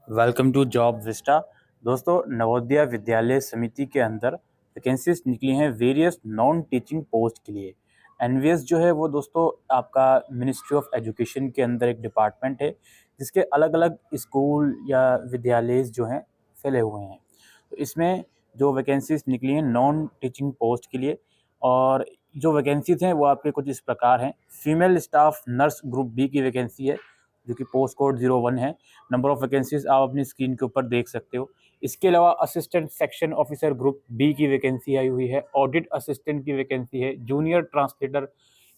Welcome to job Vista. दोस्तों, नवोदय विद्यालय समिति के अंदर वैकेंसीज निकली हैं वेरियस नॉन टीचिंग पोस्ट के लिए। एनवीएस जो है वो दोस्तों आपका मिनिस्ट्री ऑफ एजुकेशन के अंदर एक डिपार्टमेंट है जिसके अलग अलग स्कूल या विद्यालय जो हैं फैले हुए हैं। तो इसमें जो वैकेंसीज निकली हैं नॉन टीचिंग पोस्ट के लिए, और जो वैकेंसीज हैं वो आपके कुछ इस प्रकार हैं। Female staff nurse group B की वैकेंसी है जो कि पोस्ट कोड 01 है। नंबर ऑफ वैकेंसीज आप अपनी स्क्रीन के ऊपर देख सकते हो। इसके अलावा assistant section officer group B की वैकेंसी आई हुई है, ऑडिट असिस्टेंट की वैकेंसी है, जूनियर ट्रांसलेटर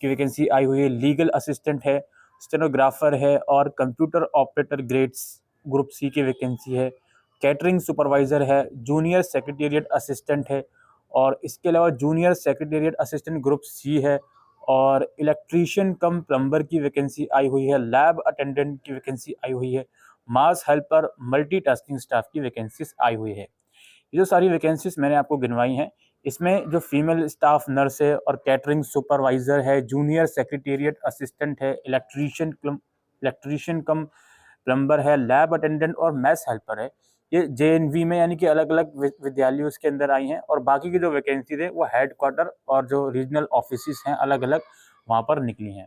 की वैकेंसी आई हुई है, लीगल असिस्टेंट है, स्टेनोग्राफर है और computer operator grades group C की वैकेंसी है, कैटरिंग सुपरवाइजर है, जूनियर सेक्रेटेरिएट असिस्टेंट है और इसके अलावा junior secretariat assistant group C है और इलेक्ट्रीशियन कम प्लम्बर की वैकेंसी आई हुई है, लैब अटेंडेंट की वैकेंसी आई हुई है, मास हेल्पर मल्टीटास्किंग स्टाफ की वैकेंसीज आई हुई है। ये जो सारी वैकेंसीज मैंने आपको गिनवाई हैं, इसमें जो फीमेल स्टाफ नर्स है और कैटरिंग सुपरवाइजर है, जूनियर सेक्रेटेरिएट असिस्टेंट है, इलेक्ट्रीशियन कम प्लम्बर है, लैब अटेंडेंट और मैस हेल्पर है, ये जेएनवी में यानी कि अलग अलग विद्यालयों के अंदर आई हैं। और बाकी की जो वैकेंसीज है वो हेड क्वार्टर और जो रीजनल ऑफिस हैं अलग अलग वहाँ पर निकली हैं।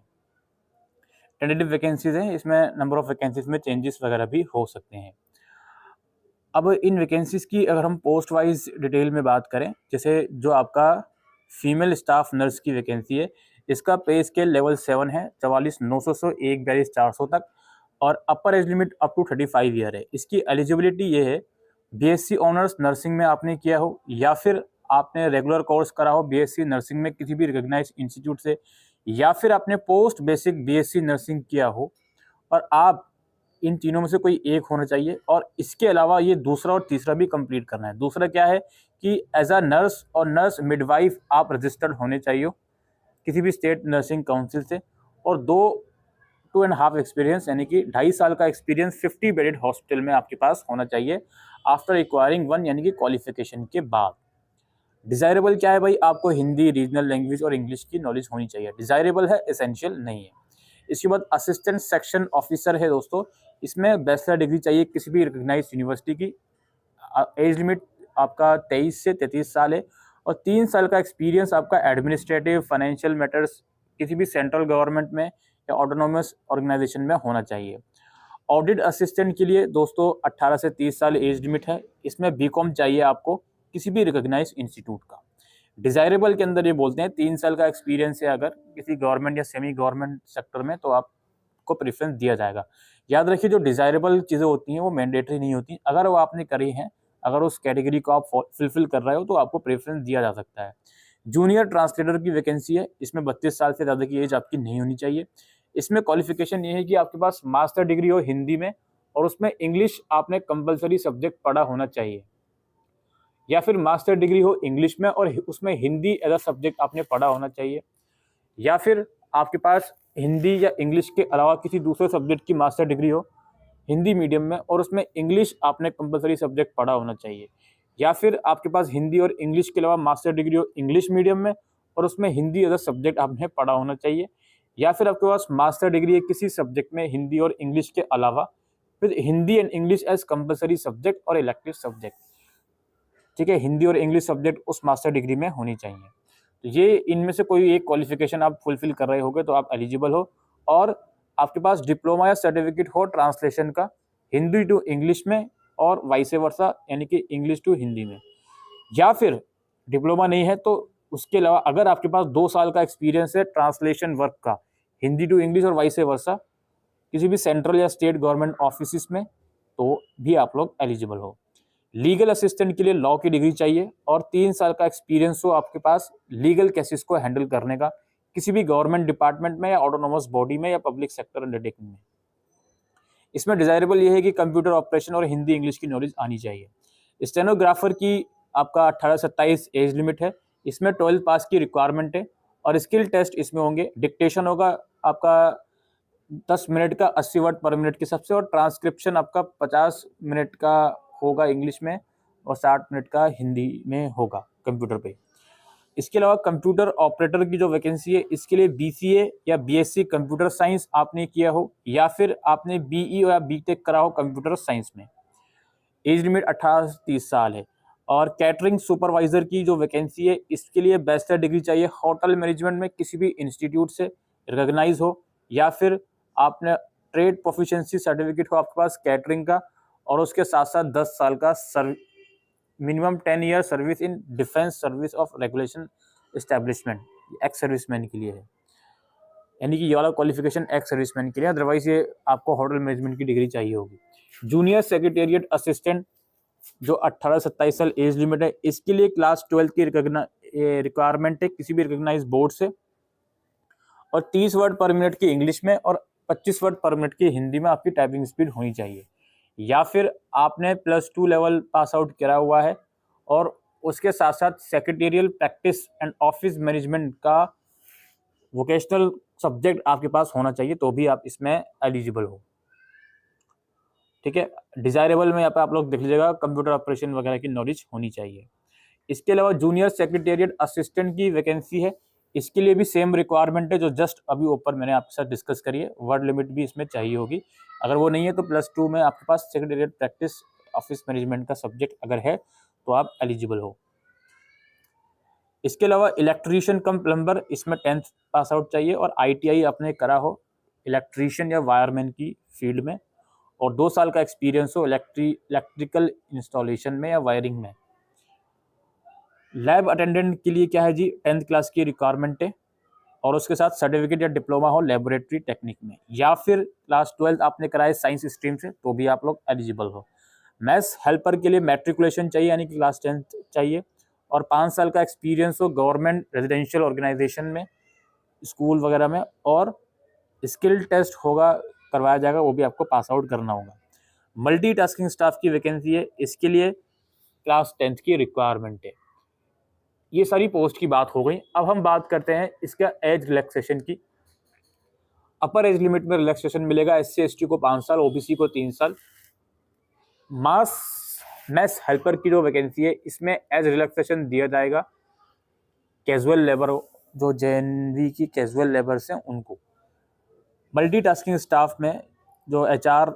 टेंटेटिव वैकेंसीज हैं, इसमें नंबर ऑफ वैकेंसीज में चेंजेस वगैरह भी हो सकते हैं। अब इन वैकेंसीज की अगर हम पोस्ट वाइज डिटेल में बात करें, जैसे जो आपका फीमेल स्टाफ नर्स की वैकेंसी है, इसका पे स्केल लेवल 7 है, 44,900 से 1,42,400 तक, और upper age limit up to 35 year है। इसकी एलिजिबिलिटी ये है, बीएससी ऑनर्स नर्सिंग में आपने किया हो या फिर आपने रेगुलर कोर्स करा हो बीएससी नर्सिंग में किसी भी रिकॉग्नाइज्ड इंस्टीट्यूट से, या फिर आपने पोस्ट बेसिक बीएससी नर्सिंग किया हो, और आप इन तीनों में से कोई एक होना चाहिए। और इसके अलावा ये दूसरा और तीसरा भी कंप्लीट करना है। दूसरा क्या है कि एज अ नर्स और नर्स मिडवाइफ आप रजिस्टर्ड होने चाहिए किसी भी स्टेट नर्सिंग काउंसिल से, और 2.5 एक्सपीरियंस यानी कि 2.5 साल का एक्सपीरियंस 50 बेडेड हॉस्पिटल में आपके पास होना चाहिए आफ्टर रिक्वायरिंग 1 यानी कि क्वालिफिकेशन के बाद। डिजायरेबल क्या है भाई, आपको हिंदी, रीजनल लैंग्वेज और इंग्लिश की नॉलेज होनी चाहिए। डिजायरेबल है, एसेंशियल नहीं है। इसके बाद असिस्टेंट सेक्शन ऑफिसर है दोस्तों, इसमें बैचलर डिग्री चाहिए किसी भी रिकॉग्नाइज्ड यूनिवर्सिटी की। एज लिमिट आपका 23 से 33 साल है और 3 साल का एक्सपीरियंस आपका एडमिनिस्ट्रेटिव फाइनेंशियल मैटर्स किसी भी सेंट्रल गवर्नमेंट में या ऑटोनोमस ऑर्गेनाइजेशन में होना चाहिए। ऑडिट असिस्टेंट के लिए दोस्तों 18 से 30 साल एज लिमिट है, इसमें बीकॉम चाहिए आपको किसी भी रिकॉग्नाइज्ड इंस्टीट्यूट का। डिजायरेबल के अंदर ये बोलते हैं 3 साल का एक्सपीरियंस है अगर किसी गवर्नमेंट या सेमी गवर्नमेंट सेक्टर में, तो आपको प्रेफरेंस दिया जाएगा। याद रखिए, जो डिजायरेबल चीज़ें होती हैं वो मैंडेटरी नहीं होती। अगर वो आपने करी हैं, अगर उस कैटेगरी को आप फुलफिल कर रहे हो तो आपको प्रेफरेंस दिया जा सकता है। जूनियर ट्रांसलेटर की वैकेंसी है, इसमें 32 साल से ज़्यादा की एज आपकी नहीं होनी चाहिए। इसमें क्वालिफिकेशन ये है कि आपके पास मास्टर डिग्री हो हिंदी में और उसमें इंग्लिश आपने कंपलसरी सब्जेक्ट पढ़ा होना चाहिए, या फिर मास्टर डिग्री हो इंग्लिश में और उसमें हिंदी एज अ सब्जेक्ट आपने पढ़ा होना चाहिए, या फिर आपके पास हिंदी या इंग्लिश के अलावा किसी दूसरे सब्जेक्ट की मास्टर डिग्री हो हिंदी मीडियम में और उसमें इंग्लिश आपने कंपलसरी सब्जेक्ट पढ़ा होना चाहिए, या फिर आपके पास हिंदी और इंग्लिश के अलावा मास्टर डिग्री हो इंग्लिश मीडियम में और उसमें हिंदी एज अ सब्जेक्ट आपने पढ़ा होना चाहिए, या फिर आपके पास मास्टर डिग्री है किसी सब्जेक्ट में हिंदी और इंग्लिश के अलावा, फिर Hindi and English as compulsory subject और इलेक्टिव सब्जेक्ट। ठीक है, हिंदी और इंग्लिश सब्जेक्ट उस मास्टर डिग्री में होनी चाहिए। तो ये इनमें से कोई एक क्वालिफिकेशन आप फुलफिल कर रहे होगे तो आप एलिजिबल हो, और आपके पास डिप्लोमा या सर्टिफिकेट हो ट्रांसलेशन का हिंदी टू इंग्लिश में और वाइस वर्सा यानी कि इंग्लिश टू हिंदी में, या फिर डिप्लोमा नहीं है तो उसके अलावा अगर आपके पास 2 साल का एक्सपीरियंस है ट्रांसलेशन वर्क का हिंदी टू इंग्लिश और वाइस वर्सा किसी भी सेंट्रल या स्टेट गवर्नमेंट ऑफिस में, तो भी आप लोग एलिजिबल हो। लीगल असिस्टेंट के लिए लॉ की डिग्री चाहिए और 3 साल का एक्सपीरियंस हो आपके पास लीगल केसेस को हैंडल करने का किसी भी गवर्नमेंट डिपार्टमेंट में या ऑटोनोमस बॉडी में या पब्लिक सेक्टर अंडरटेकिंग में। इसमें डिजायरेबल ये है कि कंप्यूटर ऑपरेशन और हिंदी इंग्लिश की नॉलेज आनी चाहिए। स्टेनोग्राफर की आपका 18 से 27 एज लिमिट है, इसमें 12 पास की रिक्वायरमेंट है और स्किल टेस्ट इसमें होंगे। डिक्टेशन होगा आपका 10 मिनट का 80 वर्ड पर मिनट के हिसाब से, और ट्रांसक्रिप्शन आपका 50 मिनट का होगा इंग्लिश में और 60 मिनट का हिंदी में होगा कंप्यूटर पे। इसके अलावा कंप्यूटर ऑपरेटर की जो वैकेंसी है इसके लिए बीसीए या बीएससी कंप्यूटर साइंस आपने किया हो या फिर आपने बीई या बीटेक करा हो कंप्यूटर साइंस में, एज लिमिट 18 से 30 साल है। और कैटरिंग सुपरवाइजर की जो वैकेंसी है इसके लिए बैचलर डिग्री चाहिए, होटल मैनेजमेंट में किसी भी इंस्टीट्यूट से रिकॉग्नाइज हो, या फिर आपने ट्रेड प्रोफिशिएंसी सर्टिफिकेट हो आपके पास कैटरिंग का, और उसके साथ साथ 10 साल का minimum 10 year service in defence service of regulation establishment, ex serviceman के लिए है, यानी कि ये वाला क्वालिफिकेशन एक्स सर्विसमैन के लिए, अदरवाइज ये आपको होटल मैनेजमेंट की डिग्री चाहिए होगी। जूनियर सेक्रेटेरिएट असिस्टेंट जो 18 से 27 साल एज लिमिट है, इसके लिए क्लास 12 की रिक्वायरमेंट है किसी भी रिकॉग्नाइज बोर्ड से, और 30 वर्ड पर मिनट की इंग्लिश में और 25 वर्ड पर मिनट की हिंदी में आपकी टाइपिंग स्पीड होनी चाहिए, या फिर आपने +2 लेवल पास आउट करा हुआ है और उसके साथ साथ secretarial practice and office management का वोकेशनल सब्जेक्ट आपके पास होना चाहिए, तो भी आप इसमें एलिजिबल हो। ठीक है, डिजायरेबल में यहाँ पे आप लोग देख लीजिएगा कंप्यूटर ऑपरेशन वगैरह की नॉलेज होनी चाहिए। इसके अलावा जूनियर सेक्रेटेरिएट असिस्टेंट की वैकेंसी है, इसके लिए भी सेम रिक्वायरमेंट है जो जस्ट अभी ऊपर मैंने आपके साथ डिस्कस करी है, वर्ड लिमिट भी इसमें चाहिए होगी। अगर वो नहीं है तो +2 में आपके पास सेक्रेटेरिएट प्रैक्टिस ऑफिस मैनेजमेंट का सब्जेक्ट अगर है तो आप एलिजिबल हो। इसके अलावा इलेक्ट्रीशियन कम प्लम्बर, इसमें 10th पास आउट चाहिए और ITI आपने करा हो इलेक्ट्रीशियन या वायरमैन की फील्ड में, और 2 साल का एक्सपीरियंस हो इलेक्ट्रिकल इंस्टॉलेशन में या वायरिंग में। लैब अटेंडेंट के लिए क्या है जी, 10th क्लास की रिक्वायरमेंट है और उसके साथ सर्टिफिकेट या डिप्लोमा हो लेबोरेटरी टेक्निक में, या फिर क्लास 12 आपने कराए साइंस स्ट्रीम से तो भी आप लोग एलिजिबल हो। मैथ्स हेल्पर के लिए मैट्रिकुलेशन चाहिए यानी कि क्लास 10th चाहिए, और 5 साल का एक्सपीरियंस हो गवर्नमेंट रेजिडेंशियल ऑर्गेनाइजेशन में, स्कूल वगैरह में, और स्किल टेस्ट होगा करवाया जाएगा, वो भी आपको पास आउट करना होगा। मल्टीटास्किंग स्टाफ की वैकेंसी है, इसके लिए क्लास 10th की रिक्वायरमेंट है। ये सारी पोस्ट की बात हो गई। अब हम बात करते हैं इसका एज रिलैक्सेशन की। अपर एज लिमिट में रिलैक्सेशन मिलेगा, SC/ST को 5 साल, OBC को 3 साल। मैस हेल्पर की जो वैकेंसी है इसमें एज रिलैक्सेशन दिया जाएगा कैजुअल लेबर जो JNV की कैजुअल लेबर्स हैं उनको। मल्टीटास्किंग स्टाफ में जो HR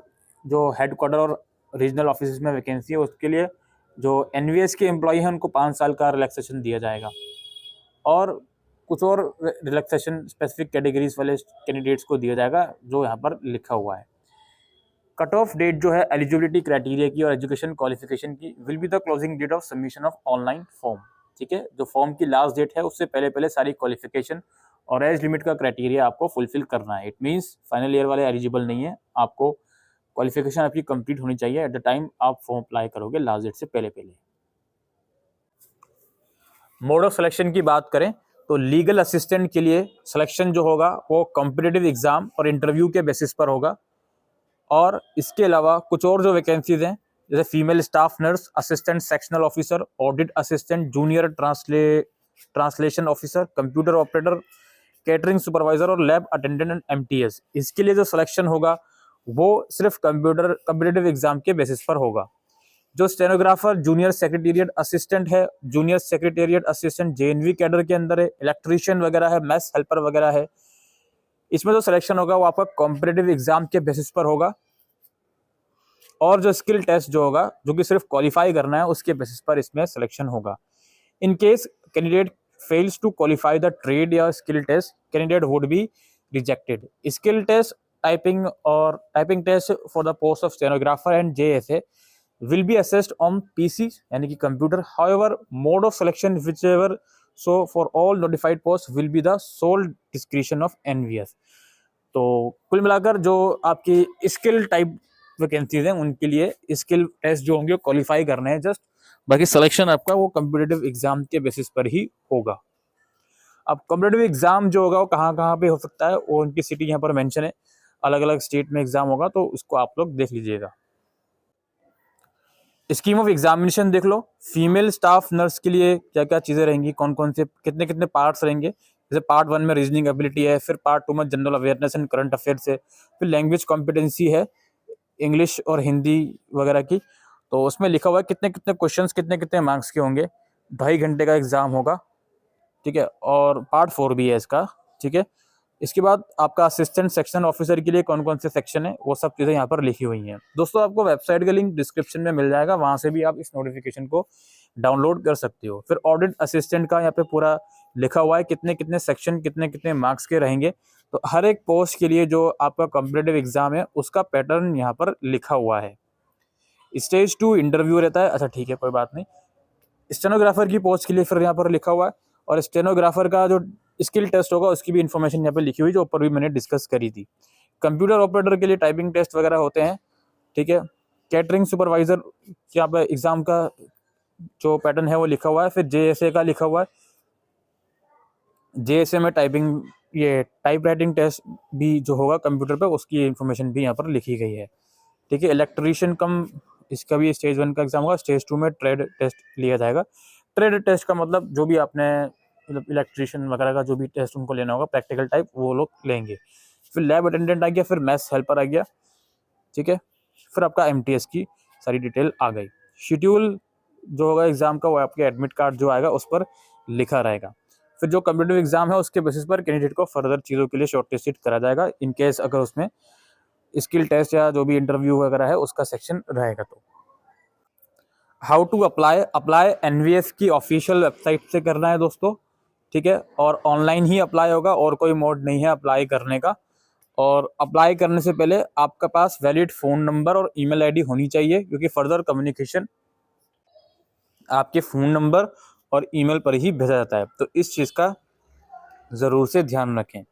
जो हेडक्वार्टर और रीजनल ऑफिस में वैकेंसी है उसके लिए जो NVS के एम्प्लॉय हैं उनको 5 साल का रिलैक्सेशन दिया जाएगा, और कुछ और रिलैक्सेशन स्पेसिफिक कैटेगरीज वाले कैंडिडेट्स को दिया जाएगा जो यहाँ पर लिखा हुआ है। कट ऑफ डेट जो है एलिजिबिलिटी क्राइटेरिया की और एजुकेशन क्वालिफिकेशन की will be the closing date of submission of online form. ठीक है, जो फॉर्म की लास्ट डेट है उससे पहले पहले सारी क्वालिफिकेशन और एज लिमिट का क्राइटेरिया आपको फुलफिल करना है। इट मीन्स फाइनल ईयर वाले एलिजिबल नहीं है, आपको क्वालिफिकेशन आपकी कंप्लीट होनी चाहिए एट द टाइम आप फॉर्म अप्लाई करोगे लास्ट डेट से पहले पहले। मोड ऑफ सिलेक्शन की बात करें तो लीगल असिस्टेंट के लिए सिलेक्शन जो होगा वो कॉम्पिटिटिव एग्जाम और इंटरव्यू के बेसिस पर होगा, और इसके अलावा कुछ और जो वैकेंसीज हैं जैसे female staff nurse, assistant sectional officer, audit assistant, junior translation officer, computer operator, catering supervisor और लैब अटेंडेंट एंड MTS, इसके लिए जो सिलेक्शन होगा वो सिर्फ कॉम्पिटिटिव एग्जाम के बेसिस पर होगा। जो स्टेनोग्राफर जूनियर सेक्रेटेरिएट असिस्टेंट है, junior secretariat assistant JNV cadre के अंदर है, इलेक्ट्रीशियन वगैरह है, मैथ्स हेल्पर वगैरह है, इसमें जो सिलेक्शन होगा वो आपका कॉम्पिटिटिव एग्जाम के बेसिस पर होगा, और जो स्किल टेस्ट जो होगा जो कि सिर्फ क्वालिफाई करना है उसके बेसिस पर इसमें सिलेक्शन होगा। In case candidate fails to qualify the trade या skill test, candidate would be rejected. Skill test typing test for the post of stenographer and JSA will be assessed on PC यानी कि computer. however mode of selection whichever so for all notified posts will be the sole discretion of NVS। तो कुल मिलाकर जो आपकी skill type vacancies हैं उनके लिए स्किल टेस्ट जो होंगे क्वालिफाई करने हैं जस्ट, बाकी सिलेक्शन आपका वो कॉम्पिटिटिव एग्जाम के बेसिस पर ही होगा। अब कॉम्पिटिटिव एग्जाम जो होगा वो कहाँ कहाँ पे हो सकता है वो उनकी सिटी यहाँ पर मेंशन है, अलग अलग स्टेट में एग्जाम होगा तो उसको आप लोग देख लीजिएगा। स्कीम ऑफ एग्जामिनेशन देख लो। फीमेल स्टाफ नर्स के लिए क्या क्या चीज़ें रहेंगी, कौन कौन से कितने कितने पार्ट्स रहेंगे, जैसे पार्ट 1 में रीजनिंग एबिलिटी है, फिर पार्ट 2 में general awareness and current affairs है, फिर लैंग्वेज कॉम्पिटेंसी है इंग्लिश और हिंदी वगैरह की। तो उसमें लिखा हुआ है कितने कितने क्वेश्चंस कितने कितने मार्क्स के होंगे, 2.5 घंटे का एग्जाम होगा। ठीक है, और पार्ट 4 भी है इसका। ठीक है, इसके बाद आपका असिस्टेंट सेक्शन ऑफिसर के लिए कौन कौन से सेक्शन है वो सब चीज़ें यहाँ पर लिखी हुई हैं। दोस्तों आपको वेबसाइट का लिंक डिस्क्रिप्शन में मिल जाएगा, वहाँ से भी आप इस नोटिफिकेशन को डाउनलोड कर सकते हो। फिर ऑडिट असिस्टेंट का यहाँ पे पूरा लिखा हुआ है कितने कितने सेक्शन कितने कितने मार्क्स के रहेंगे। तो हर एक पोस्ट के लिए जो आपका कॉम्पिटिटिव एग्जाम है उसका पैटर्न यहाँ पर लिखा हुआ है। स्टेज 2 इंटरव्यू रहता है, अच्छा ठीक है कोई बात नहीं। स्टेनोग्राफर की पोस्ट के लिए फिर यहाँ पर लिखा हुआ है, और स्टेनोग्राफर का जो स्किल टेस्ट होगा उसकी भी इन्फॉर्मेशन यहाँ पे लिखी हुई जो ऊपर भी मैंने डिस्कस करी थी। कंप्यूटर ऑपरेटर के लिए टाइपिंग टेस्ट वगैरह होते हैं, ठीक है। कैटरिंग सुपरवाइजर यहाँ पे एग्जाम का जो पैटर्न है वो लिखा हुआ है। फिर जेएसए का लिखा हुआ है, जेएसए में टाइपिंग ये टाइप राइटिंग टेस्ट भी जो होगा कंप्यूटर पे उसकी इन्फॉर्मेशन भी यहाँ पर लिखी गई है, ठीक है। इलेक्ट्रीशियन कम इसका भी स्टेज 1 का एग्जाम होगा, स्टेज 2 में ट्रेड टेस्ट लिया जाएगा। ट्रेड टेस्ट का मतलब जो भी आपने मतलब इलेक्ट्रीशियन वगैरह का जो भी टेस्ट उनको लेना होगा प्रैक्टिकल टाइप वो लोग लेंगे। फिर लैब अटेंडेंट आ गया, फिर मैथ्स हेल्पर आ गया, ठीक है। फिर आपका एमटीएस की सारी डिटेल आ गई। शेड्यूल जो होगा एग्जाम का वो आपके एडमिट कार्ड जो आएगा उस पर लिखा रहेगा। फिर जो कम्पिटिटिव एग्जाम है उसके बेसिस पर कैंडिडेट को फर्दर चीज़ों के लिए शॉर्टलिस्टेड करा जाएगा, इनकेस अगर उसमें स्किल टेस्ट या जो भी इंटरव्यू वगैरह है उसका सेक्शन रहेगा। तो हाउ टू अप्लाई एनवीएस की ऑफिशियल वेबसाइट से करना है दोस्तों, ठीक है। और ऑनलाइन ही अप्लाई होगा और कोई मोड नहीं है अप्लाई करने का। और अप्लाई करने से पहले आपके पास वैलिड फ़ोन नंबर और ईमेल आईडी होनी चाहिए, क्योंकि फर्दर कम्युनिकेशन आपके फ़ोन नंबर और ईमेल पर ही भेजा जाता है। तो इस चीज़ का ज़रूर से ध्यान रखें,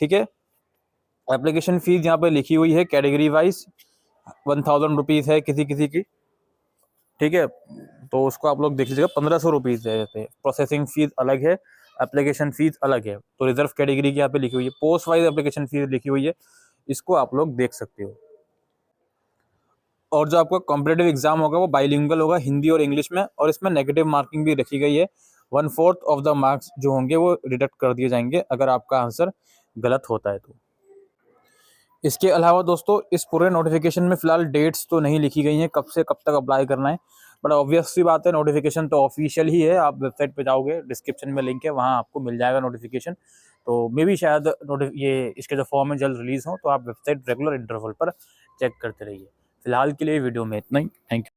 ठीक है। एप्लीकेशन फ़ीस यहाँ पर लिखी हुई है कैटेगरी वाइज 1000 रुपीज़ है किसी किसी की, ठीक है। तो उसको आप लोग देख लीजिएगा 1500 रुपीज़ है। प्रोसेसिंग फीस अलग है, एप्लीकेशन फीस अलग है। तो रिजर्व कैटेगरी की यहाँ पे लिखी हुई है, पोस्ट वाइज एप्लीकेशन फीस लिखी हुई है, इसको आप लोग देख सकते हो। और जो आपका कॉम्पिटिटिव एग्जाम होगा वो बाइलिंगुअल होगा, हिंदी और इंग्लिश में, और इसमें नेगेटिव मार्किंग भी रखी गई है। 1/4 ऑफ द मार्क्स जो होंगे वो डिडक्ट कर दिए जाएंगे अगर आपका आंसर गलत होता है तो। इसके अलावा दोस्तों इस पूरे नोटिफिकेशन में फिलहाल डेट्स तो नहीं लिखी गई हैं कब से कब तक अप्लाई करना है, बट ऑब्वियस सी बात है नोटिफिकेशन तो ऑफिशियल ही है। आप वेबसाइट पे जाओगे, डिस्क्रिप्शन में लिंक है, वहाँ आपको मिल जाएगा नोटिफिकेशन। तो मे भी शायद ये इसके जो फॉर्म है जल्द रिलीज़ हो, तो आप वेबसाइट रेगुलर इंटरवल पर चेक करते रहिए। फिलहाल के लिए वीडियो में इतना ही, थैंक यू।